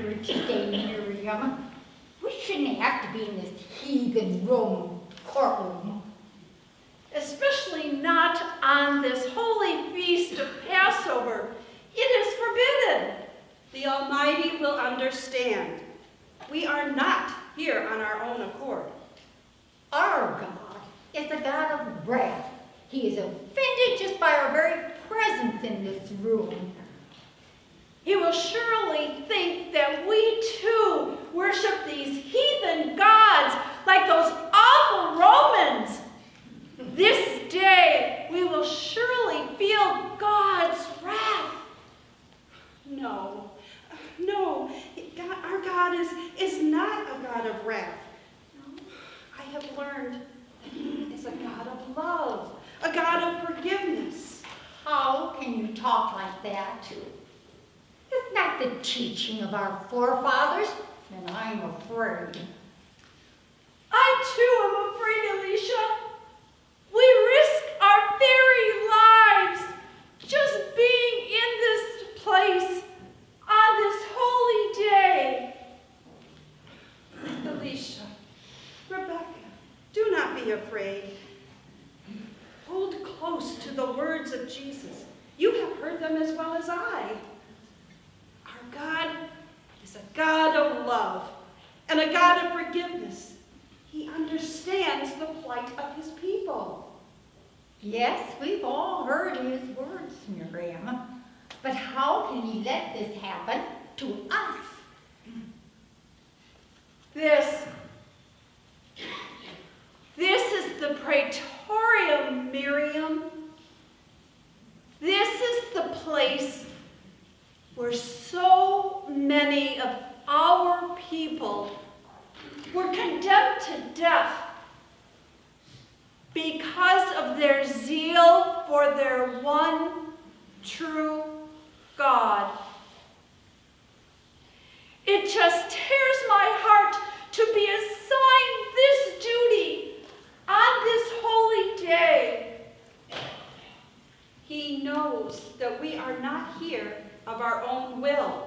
here today, Miriam. We shouldn't have to be in this heathen Roman courtroom. Especially not on this holy feast of Passover. It is forbidden. The Almighty will understand. We are not here on our own accord. Our God is a God of wrath. He is offended just by our very presence in this room. He will surely think that we too worship these heathen gods like those awful Romans. This day we will surely feel God's wrath. No, our God is not a God of wrath. No, I have learned that He is a God of love, a God of forgiveness. How can you talk like that? It's not the teaching of our forefathers, and I'm afraid. I too am afraid, Alicia. We risk our very lives just being in this place on this holy day. Alicia, Rebecca, do not be afraid. Hold close to the words of Jesus. You have heard them as well as I. Our God is a God of love and a God of forgiveness. He understands the plight of His people. Yes, we've all heard his words, Miriam. But how can he let this happen to us? This is the Praetorium, Miriam. This is the place where so many of our people were condemned to death because of their zeal for their one true God. It just tears my heart to be assigned this duty on this holy day. He knows that we are not here of our own will.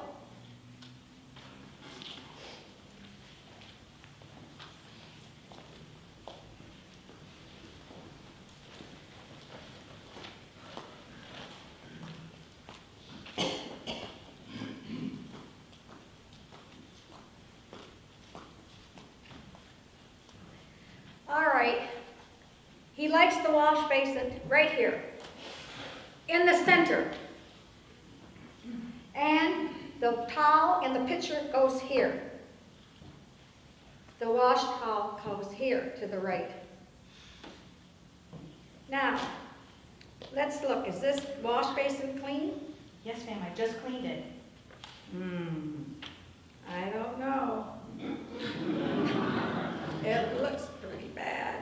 All right, he likes the wash basin right here, in the center. And the towel in the pitcher goes here. The wash towel goes here to the right. Now, let's look. Is this wash basin clean? Yes, ma'am, I just cleaned it. I don't know. It looks pretty bad.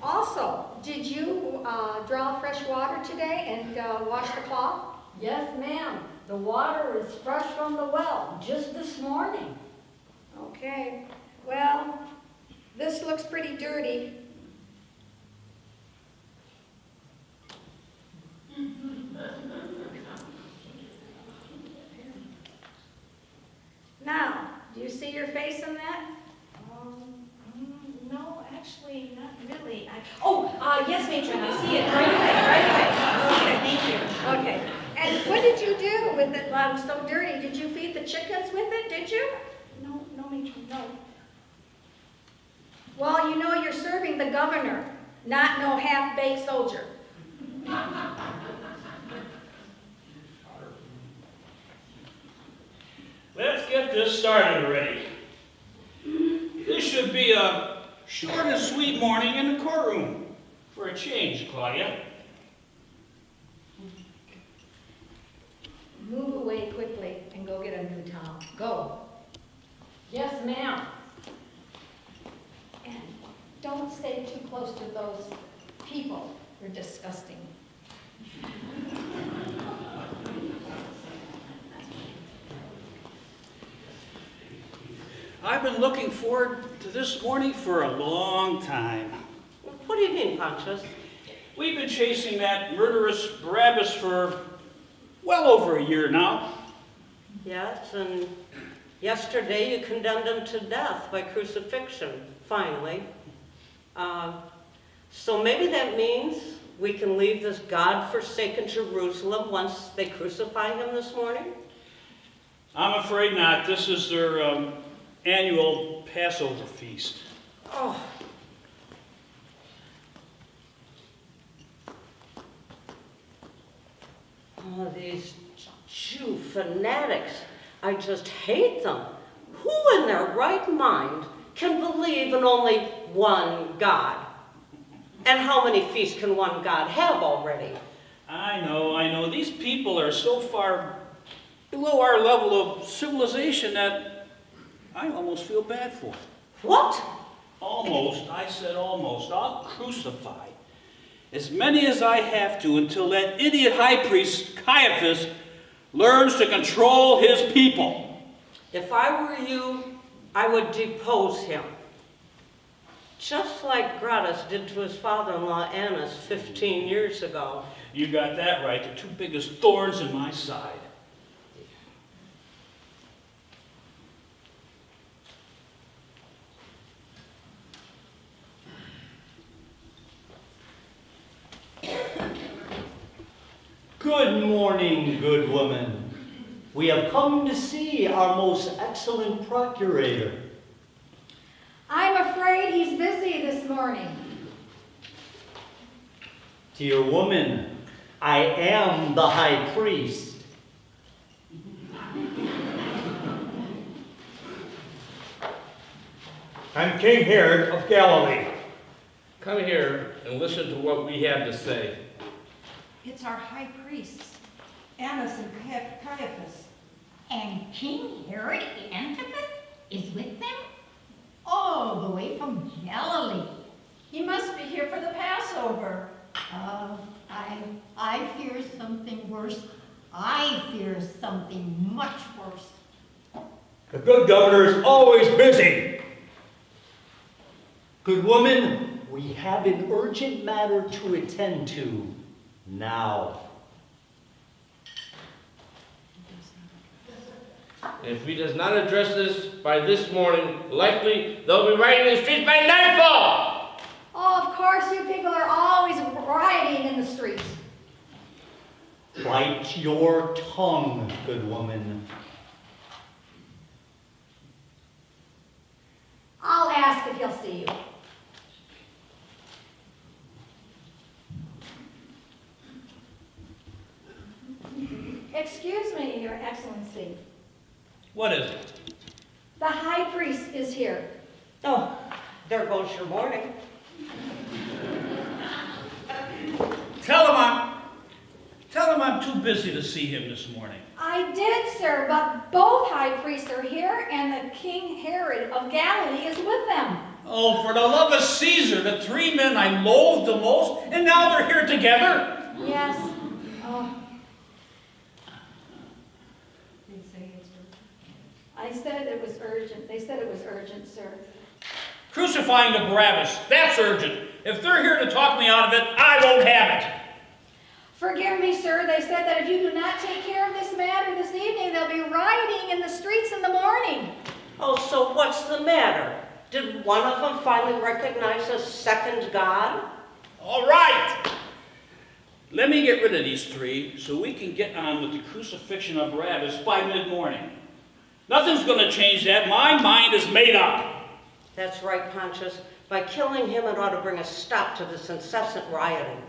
Also, did you draw fresh water today and wash the cloth? Yes, ma'am. The water is fresh from the well, just this morning. Okay. Well, this looks pretty dirty. Now, do you see your face in that? No, actually, not really. Yes, matron, I see it right away. I see it, thank you. Okay. And what did you do with it while it was so dirty? Did you feed the chickens with it, did you? No, matron, no. Well, you know you're serving the governor, not no half-baked soldier. Let's get this started already. This should be a short and sweet morning in the courtroom. For a change, Claudia. Move away quickly and go get a new towel. Go. Yes, ma'am. And don't stay too close to those people. They're disgusting. I've been looking forward to this morning for a long time. What do you mean, Pontius? We've been chasing that murderous Barabbas for well over a year now. Yes, and Yesterday you condemned him to death by crucifixion, finally. So maybe that means we can leave this God-forsaken Jerusalem once they crucify him this morning? I'm afraid not. This is their annual Passover feast. Oh. Oh, these Jew fanatics. I just hate them. Who in their right mind can believe in only one God? And how many feasts can one God have already? I know. These people are so far below our level of civilization that I almost feel bad for them. What? Almost. I said almost. I'll crucify as many as I have to until that idiot high priest, Caiaphas, learns to control his people. If I were you, I would depose him. Just like Barabbas did to his father-in-law Annas 15 years ago. You got that right. The two biggest thorns in my side. Good morning, good woman. We have come to see our most excellent procurator. I'm afraid he's busy this morning. Dear woman, I am the high priest. I'm King Herod of Galilee. Come here and listen to what we have to say. It's our high priests, Annas and Caiaphas. And King Herod Antipas is with them? All the way from Galilee. He must be here for the Passover. I fear something worse. I fear something much worse. The good governor is always busy. Good woman, we have an urgent matter to attend to now. If he does not address this by this morning, likely they'll be rioting in the streets by nightfall! Oh, of course, you people are always rioting in the streets. Bite your tongue, good woman. I'll ask if he'll see you. Excuse me, Your Excellency. What is it? The high priest is here. Oh, there goes your morning. Tell him I'm too busy to see him this morning. I did, sir, but both high priests are here, and the King Herod of Galilee is with them. Oh, for the love of Caesar, the three men I loathed the most, and now they're here together? Yes. Oh. I said it was urgent. They said it was urgent, sir. Crucifying the Barabbas, that's urgent. If they're here to talk me out of it, I won't have it. Forgive me, sir. They said that if you do not take care of this matter this evening, they'll be rioting in the streets in the morning. Oh, so what's the matter? Did one of them finally recognize a second God? All right. Let me get rid of these three so we can get on with the crucifixion of Barabbas by mid-morning. Nothing's going to change that. My mind is made up. That's right, Pontius. By killing him, it ought to bring a stop to this incessant rioting.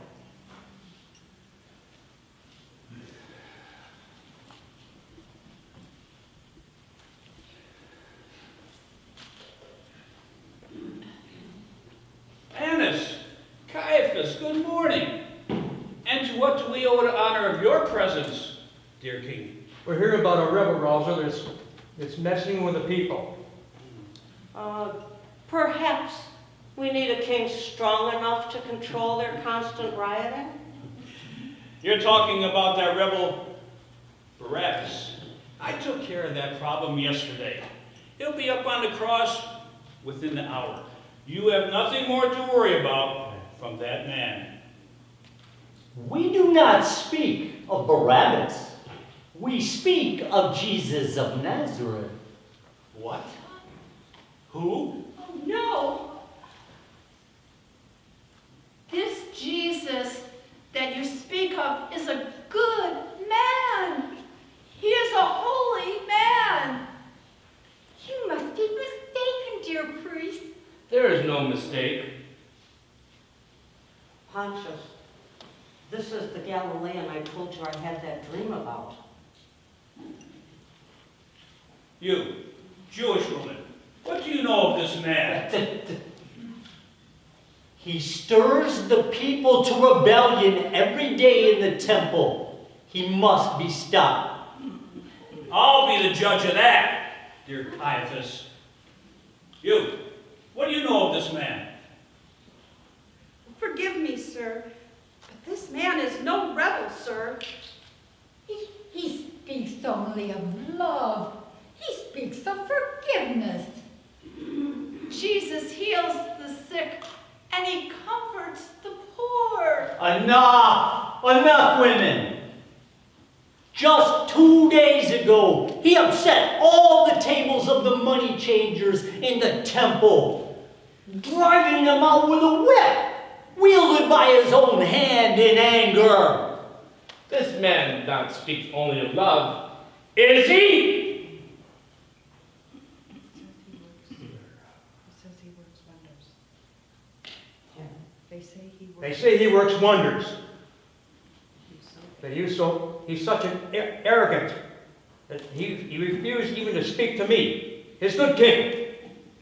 Annas, Caiaphas, good morning. And to what do we owe the honor of your presence, dear king? We're hearing about a rebel rouser that's messing with the people. Perhaps we need a king strong enough to control their constant rioting? You're talking about that rebel Barabbas. I took care of that problem yesterday. He'll be up on the cross within the hour. You have nothing more to worry about from that man. We do not speak of Barabbas. We speak of Jesus of Nazareth. What? Who? Oh, no. This Jesus that you speak of is a good man. He is a holy man. You must be mistaken, dear priest. There is no mistake. Pontius, this is the Galilean I told you I had that dream about. You, Jewish woman, what do you know of this man? He stirs the people to rebellion every day in the temple. He must be stopped. I'll be the judge of that, dear Caiaphas. You, what do you know of this man? Forgive me, sir, but this man is no rebel, sir. He speaks only of love. He speaks of forgiveness. Jesus heals the sick and he comforts the poor. Enough! Enough, women! Just 2 days ago, he upset all the tables of the money changers in the temple, driving them out with a whip, wielded by his own hand in anger. This man not speaks only of love, is he? They say he works wonders. But he's such an arrogant that he refused even to speak to me, his good king.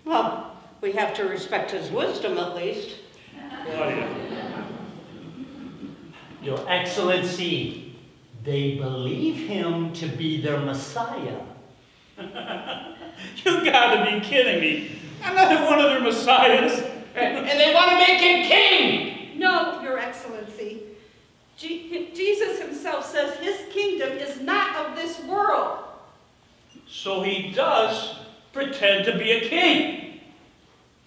Well, we have to respect his wisdom at least. Claudia. Your Excellency, they believe him to be their Messiah. You gotta be kidding me. Another one of their messiahs. And they want to make him king! No, Your Excellency. Jesus himself says his kingdom is not of this world. So he does pretend to be a king.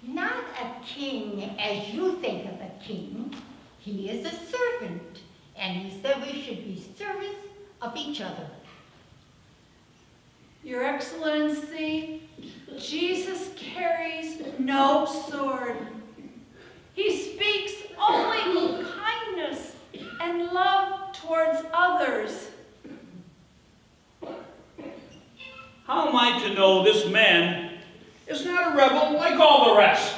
Not a king as you think of a king. He is a servant, and he said we should be servants of each other. Your Excellency, Jesus carries no sword. He speaks only kindness and love towards others. How am I to know this man is not a rebel like all the rest?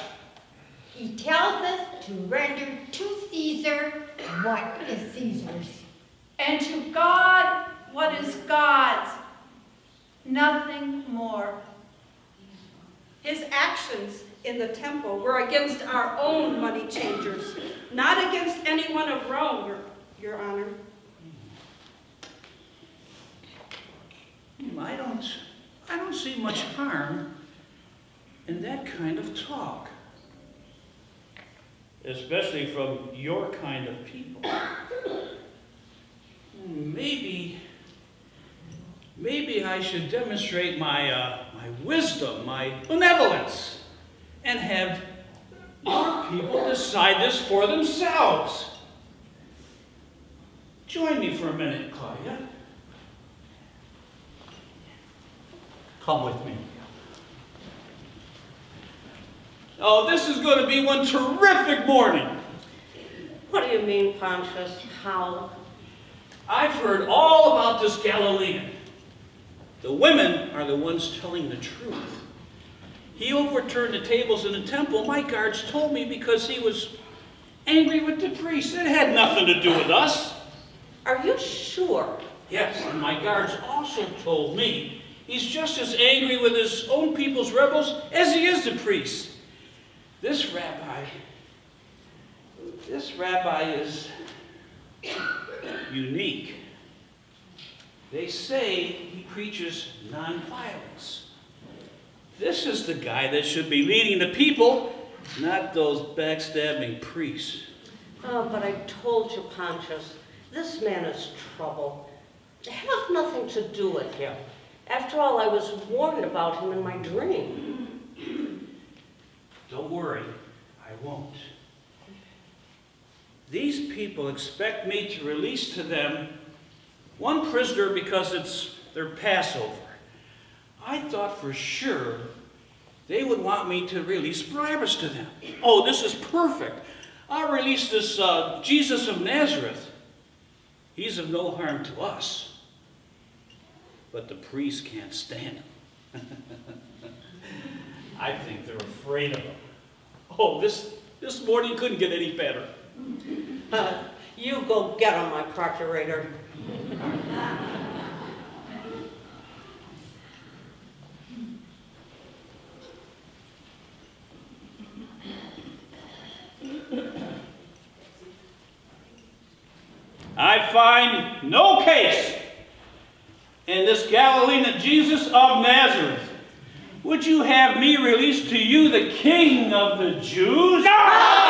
He tells us to render to Caesar what is Caesar's. And to God what is God's, nothing more. His actions in the temple were against our own money changers, not against anyone of Rome, Your Honor. I don't see much harm in that kind of talk. Especially from your kind of people. Maybe I should demonstrate my wisdom, my benevolence, and have your people decide this for themselves. Join me for a minute, Claudia. Come with me. Oh, this is going to be one terrific morning. What do you mean, Pontius? How? I've heard all about this Galilean. The women are the ones telling the truth. He overturned the tables in the temple, my guards told me, because he was angry with the priests. It had nothing to do with us. Are you sure? Yes, and my guards also told me he's just as angry with his own people's rebels as he is the priests. This rabbi is unique. They say he preaches nonviolence. This is the guy that should be leading the people, not those backstabbing priests. Oh, but I told you, Pontius, this man is trouble. I have nothing to do with him. After all, I was warned about him in my dream. Don't worry, I won't. These people expect me to release to them one prisoner because it's their Passover. I thought for sure they would want me to release Barabbas to them. Oh, this is perfect. I'll release this Jesus of Nazareth. He's of no harm to us. But the priests can't stand him. I think they're afraid of him. Oh, this morning couldn't get any better. You go get him, my procurator. I find no case in this Galilean Jesus of Nazareth. Would you have me release to you the King of the Jews? No!